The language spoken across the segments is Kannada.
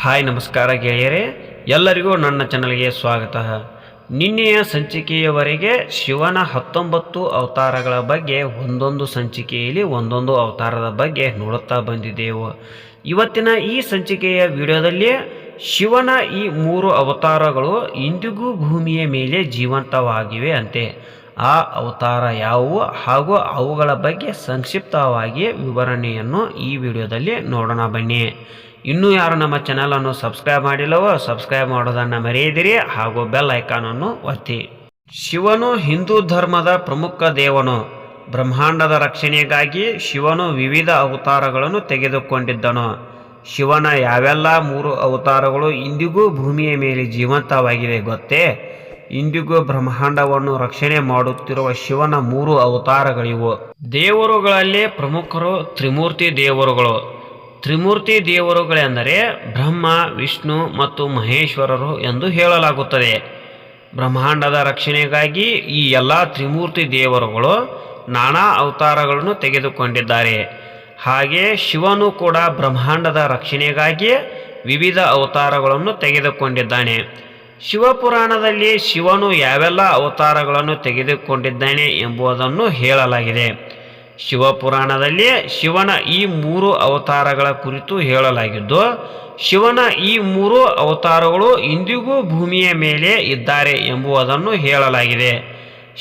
ಹಾಯ್ ನಮಸ್ಕಾರ ಗೆಳೆಯರೇ, ಎಲ್ಲರಿಗೂ ನನ್ನ ಚಾನಲ್ಗೆ ಸ್ವಾಗತ. ನಿನ್ನೆಯ ಸಂಚಿಕೆಯವರೆಗೆ ಶಿವನ 19 ಅವತಾರಗಳ ಬಗ್ಗೆ ಒಂದೊಂದು ಸಂಚಿಕೆಯಲ್ಲಿ ಒಂದೊಂದು ಅವತಾರದ ಬಗ್ಗೆ ನೋಡುತ್ತಾ ಬಂದಿದ್ದೆವು. ಇವತ್ತಿನ ಈ ಸಂಚಿಕೆಯ ವಿಡಿಯೋದಲ್ಲಿ ಶಿವನ ಈ 3 ಅವತಾರಗಳು ಇಂದಿಗೂ ಭೂಮಿಯ ಮೇಲೆ ಜೀವಂತವಾಗಿವೆ ಅಂತೆ. ಆ ಅವತಾರ ಯಾವುವು ಹಾಗೂ ಅವುಗಳ ಬಗ್ಗೆ ಸಂಕ್ಷಿಪ್ತವಾಗಿ ವಿವರಣೆಯನ್ನು ಈ ವಿಡಿಯೋದಲ್ಲಿ ನೋಡೋಣ ಬನ್ನಿ. ಇನ್ನೂ ಯಾರು ನಮ್ಮ ಚಾನಲನ್ನು ಸಬ್ಸ್ಕ್ರೈಬ್ ಮಾಡಿಲ್ಲವೋ ಸಬ್ಸ್ಕ್ರೈಬ್ ಮಾಡೋದನ್ನು ಮರೆಯದಿರಿ ಹಾಗೂ ಬೆಲ್ ಐಕಾನನ್ನು ಒತ್ತಿ. ಶಿವನು ಹಿಂದೂ ಧರ್ಮದ ಪ್ರಮುಖ ದೇವನು. ಬ್ರಹ್ಮಾಂಡದ ರಕ್ಷಣೆಗಾಗಿ ಶಿವನು ವಿವಿಧ ಅವತಾರಗಳನ್ನು ತೆಗೆದುಕೊಂಡಿದ್ದನು. ಶಿವನ ಯಾವೆಲ್ಲ 3 ಅವತಾರಗಳು ಇಂದಿಗೂ ಭೂಮಿಯ ಮೇಲೆ ಜೀವಂತವಾಗಿವೆ ಗೊತ್ತೇ? ಇಂದಿಗೂ ಬ್ರಹ್ಮಾಂಡವನ್ನು ರಕ್ಷಣೆ ಮಾಡುತ್ತಿರುವ ಶಿವನ 3 ಅವತಾರಗಳಿವು. ದೇವರುಗಳಲ್ಲೇ ಪ್ರಮುಖರು ತ್ರಿಮೂರ್ತಿ ದೇವರುಗಳು. ತ್ರಿಮೂರ್ತಿ ದೇವರುಗಳೆಂದರೆ ಬ್ರಹ್ಮ, ವಿಷ್ಣು ಮತ್ತು ಮಹೇಶ್ವರರು ಎಂದು ಹೇಳಲಾಗುತ್ತದೆ. ಬ್ರಹ್ಮಾಂಡದ ರಕ್ಷಣೆಗಾಗಿ ಈ ಎಲ್ಲ ತ್ರಿಮೂರ್ತಿ ದೇವರುಗಳು ನಾನಾ ಅವತಾರಗಳನ್ನು ತೆಗೆದುಕೊಂಡಿದ್ದಾರೆ. ಹಾಗೆ ಶಿವನು ಕೂಡ ಬ್ರಹ್ಮಾಂಡದ ರಕ್ಷಣೆಗಾಗಿ ವಿವಿಧ ಅವತಾರಗಳನ್ನು ತೆಗೆದುಕೊಂಡಿದ್ದಾನೆ. ಶಿವಪುರಾಣದಲ್ಲಿ ಶಿವನು ಯಾವೆಲ್ಲ ಅವತಾರಗಳನ್ನು ತೆಗೆದುಕೊಂಡಿದ್ದಾನೆ ಎಂಬುದನ್ನು ಹೇಳಲಾಗಿದೆ. ಶಿವಪುರಾಣದಲ್ಲಿ ಶಿವನ ಈ 3 ಅವತಾರಗಳ ಕುರಿತು ಹೇಳಲಾಗಿದ್ದು, ಶಿವನ ಈ 3 ಅವತಾರಗಳು ಇಂದಿಗೂ ಭೂಮಿಯ ಮೇಲೆ ಇದ್ದಾರೆ ಎಂಬುದನ್ನು ಹೇಳಲಾಗಿದೆ.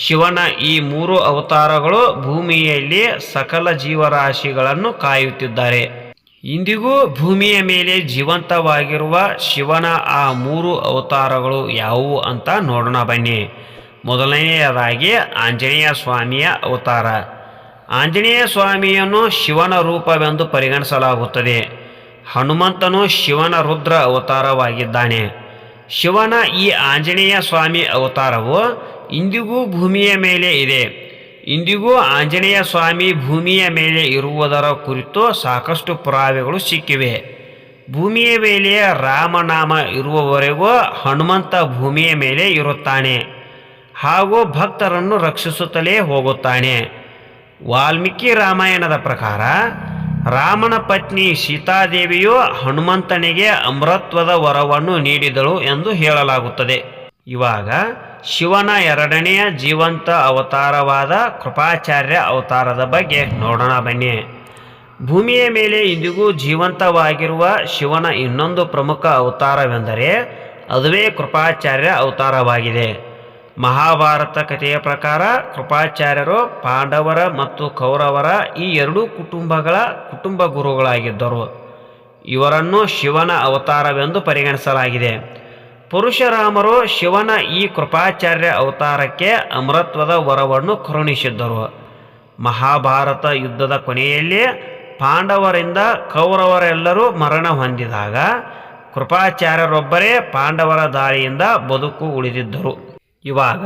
ಶಿವನ ಈ 3 ಅವತಾರಗಳು ಭೂಮಿಯಲ್ಲಿ ಸಕಲ ಜೀವರಾಶಿಗಳನ್ನು ಕಾಯುತ್ತಿದ್ದಾರೆ. ಇಂದಿಗೂ ಭೂಮಿಯ ಮೇಲೆ ಜೀವಂತವಾಗಿರುವ ಶಿವನ ಆ 3 ಅವತಾರಗಳು ಯಾವುವು ಅಂತ ನೋಡೋಣ ಬನ್ನಿ. ಮೊದಲನೆಯದಾಗಿ ಆಂಜನೇಯ ಸ್ವಾಮಿಯ ಅವತಾರ. ಆಂಜನೇಯ ಸ್ವಾಮಿಯನ್ನು ಶಿವನ ರೂಪವೆಂದು ಪರಿಗಣಿಸಲಾಗುತ್ತದೆ. ಹನುಮಂತನು ಶಿವನ ರುದ್ರ ಅವತಾರವಾಗಿದ್ದಾನೆ. ಶಿವನ ಈ ಆಂಜನೇಯ ಸ್ವಾಮಿ ಅವತಾರವು ಇಂದಿಗೂ ಭೂಮಿಯ ಮೇಲೆ ಇದೆ. ಇಂದಿಗೂ ಆಂಜನೇಯ ಸ್ವಾಮಿ ಭೂಮಿಯ ಮೇಲೆ ಇರುವುದರ ಕುರಿತು ಸಾಕಷ್ಟು ಪುರಾವೆಗಳು ಸಿಕ್ಕಿವೆ. ಭೂಮಿಯ ಮೇಲೆ ರಾಮನಾಮ ಇರುವವರೆಗೂ ಹನುಮಂತ ಭೂಮಿಯ ಮೇಲೆ ಇರುತ್ತಾನೆ ಹಾಗೂ ಭಕ್ತರನ್ನು ರಕ್ಷಿಸುತ್ತಲೇ ಹೋಗುತ್ತಾನೆ. ವಾಲ್ಮೀಕಿ ರಾಮಾಯಣದ ಪ್ರಕಾರ ರಾಮನ ಪತ್ನಿ ಸೀತಾದೇವಿಯು ಹನುಮಂತನಿಗೆ ಅಮೃತತ್ವದ ವರವನ್ನು ನೀಡಿದಳು ಎಂದು ಹೇಳಲಾಗುತ್ತದೆ. ಇವಾಗ ಶಿವನ 2ನೆಯ ಜೀವಂತ ಅವತಾರವಾದ ಕೃಪಾಚಾರ್ಯ ಅವತಾರದ ಬಗ್ಗೆ ನೋಡೋಣ ಬನ್ನಿ. ಭೂಮಿಯ ಮೇಲೆ ಇಂದಿಗೂ ಜೀವಂತವಾಗಿರುವ ಶಿವನ ಇನ್ನೊಂದು ಪ್ರಮುಖ ಅವತಾರವೆಂದರೆ ಅದುವೇ ಕೃಪಾಚಾರ್ಯ ಅವತಾರವಾಗಿದೆ. ಮಹಾಭಾರತ ಕಥೆಯ ಪ್ರಕಾರ ಕೃಪಾಚಾರ್ಯರು ಪಾಂಡವರ ಮತ್ತು ಕೌರವರ ಈ 2 ಕುಟುಂಬ ಗುರುಗಳಾಗಿದ್ದರು. ಇವರನ್ನು ಶಿವನ ಅವತಾರವೆಂದು ಪರಿಗಣಿಸಲಾಗಿದೆ. ಪರಶುರಾಮರು ಶಿವನ ಈ ಕೃಪಾಚಾರ್ಯ ಅವತಾರಕ್ಕೆ ಅಮೃತತ್ವದ ವರವನ್ನು ಕರುಣಿಸಿದ್ದರು. ಮಹಾಭಾರತ ಯುದ್ಧದ ಕೊನೆಯಲ್ಲಿ ಪಾಂಡವರಿಂದ ಕೌರವರೆಲ್ಲರೂ ಮರಣ ಹೊಂದಿದಾಗ ಕೃಪಾಚಾರ್ಯರೊಬ್ಬರೇ ಪಾಂಡವರ ದಾಳಿಯಿಂದ ಬದುಕು ಉಳಿದಿದ್ದರು. ಇವಾಗ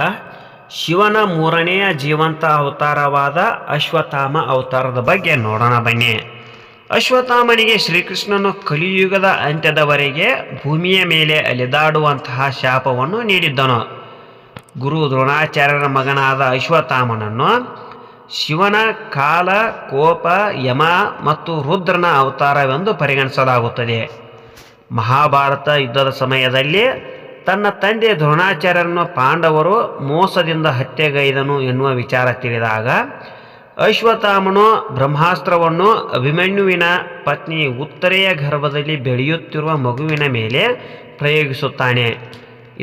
ಶಿವನ 3ನೆಯ ಜೀವಂತ ಅವತಾರವಾದ ಅಶ್ವತ್ಥಾಮ ಅವತಾರದ ಬಗ್ಗೆ ನೋಡೋಣ ಬನ್ನಿ. ಅಶ್ವತ್ಥಾಮನಿಗೆ ಶ್ರೀಕೃಷ್ಣನು ಕಲಿಯುಗದ ಅಂತ್ಯದವರೆಗೆ ಭೂಮಿಯ ಮೇಲೆ ಅಲೆದಾಡುವಂತಹ ಶಾಪವನ್ನು ನೀಡಿದ್ದನು. ಗುರು ದ್ರೋಣಾಚಾರ್ಯರ ಮಗನಾದ ಅಶ್ವತ್ಥಾಮನನ್ನು ಶಿವನ ಕಾಲ, ಕೋಪ, ಯಮ ಮತ್ತು ರುದ್ರನ ಅವತಾರವೆಂದು ಪರಿಗಣಿಸಲಾಗುತ್ತದೆ. ಮಹಾಭಾರತ ಯುದ್ಧದ ಸಮಯದಲ್ಲಿ ತನ್ನ ತಂದೆ ದ್ರೋಣಾಚಾರ್ಯರನ್ನು ಪಾಂಡವರು ಮೋಸದಿಂದ ಹತ್ಯೆಗೈದನು ಎನ್ನುವ ವಿಚಾರ ತಿಳಿದಾಗ ಅಶ್ವತ್ಥಾಮನು ಬ್ರಹ್ಮಾಸ್ತ್ರವನ್ನು ಅಭಿಮನ್ಯುವಿನ ಪತ್ನಿ ಉತ್ತರೆಯ ಗರ್ಭದಲ್ಲಿ ಬೆಳೆಯುತ್ತಿರುವ ಮಗುವಿನ ಮೇಲೆ ಪ್ರಯೋಗಿಸುತ್ತಾನೆ.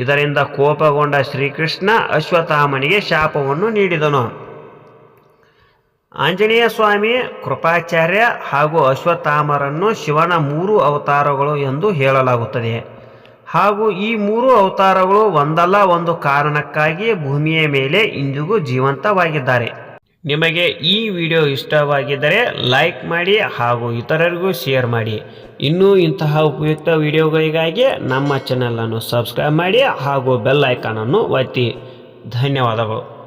ಇದರಿಂದ ಕೋಪಗೊಂಡ ಶ್ರೀಕೃಷ್ಣ ಅಶ್ವತ್ಥಾಮನಿಗೆ ಶಾಪವನ್ನು ನೀಡಿದನು. ಆಂಜನೇಯ ಸ್ವಾಮಿ, ಕೃಪಾಚಾರ್ಯ ಹಾಗೂ ಅಶ್ವತ್ಥಾಮರನ್ನು ಶಿವನ 3 ಅವತಾರಗಳು ಎಂದು ಹೇಳಲಾಗುತ್ತದೆ. ಹಾಗೂ ಈ 3 ಅವತಾರಗಳು ಒಂದಲ್ಲ ಒಂದು ಕಾರಣಕ್ಕಾಗಿ ಭೂಮಿಯ ಮೇಲೆ ಇಂದಿಗೂ ಜೀವಂತವಾಗಿದ್ದಾರೆ. ನಿಮಗೆ ಈ ವಿಡಿಯೋ ಇಷ್ಟವಾಗಿದ್ದರೆ ಲೈಕ್ ಮಾಡಿ ಹಾಗೂ ಇತರರಿಗೂ ಶೇರ್ ಮಾಡಿ. ಇನ್ನೂ ಇಂತಹ ಉಪಯುಕ್ತ ವಿಡಿಯೋಗಳಿಗಾಗಿ ನಮ್ಮ ಚಾನಲನ್ನು ಸಬ್ಸ್ಕ್ರೈಬ್ ಮಾಡಿ ಹಾಗೂ ಬೆಲ್ ಐಕಾನನ್ನು ಒತ್ತಿ. ಧನ್ಯವಾದಗಳು.